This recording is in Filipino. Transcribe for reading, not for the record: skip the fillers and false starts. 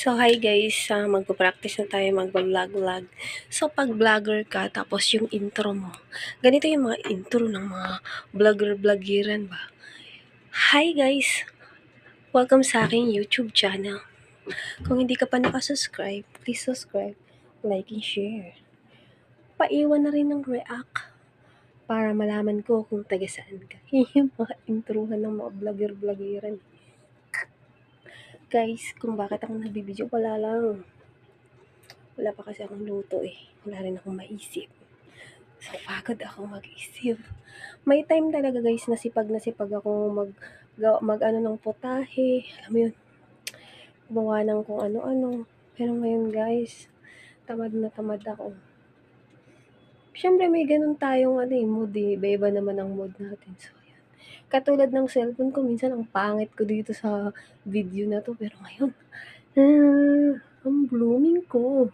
So, hi guys, magpo-practice na tayo mag-vlog-vlog. So, pag vlogger ka, tapos yung intro mo, ganito yung mga intro ng mga vlogger-vlogiran ba? Hi guys! Welcome sa aking YouTube channel. Kung hindi ka pa nakasubscribe, please subscribe, like, and share. Paiwan na rin ng react para malaman ko kung taga saan ka. Yung mga introhan ng mga vlogger-vlogiran. Guys, kung bakit ako nagbibideo, wala lang. Wala pa kasi akong luto eh. Wala rin akong maisip. So, pagod ako mag-isip. May time talaga guys na sipag ako mag ano ng putahe. Alam mo yun, gumawa ng kung ano-ano. Pero ngayon guys, tamad na tamad ako. Siyempre may ganun tayong mood eh. Iba-iba naman ang mood natin. So, yan. Katulad ng cellphone ko, minsan ang pangit ko dito sa video na to. Pero ngayon, ang blooming ko.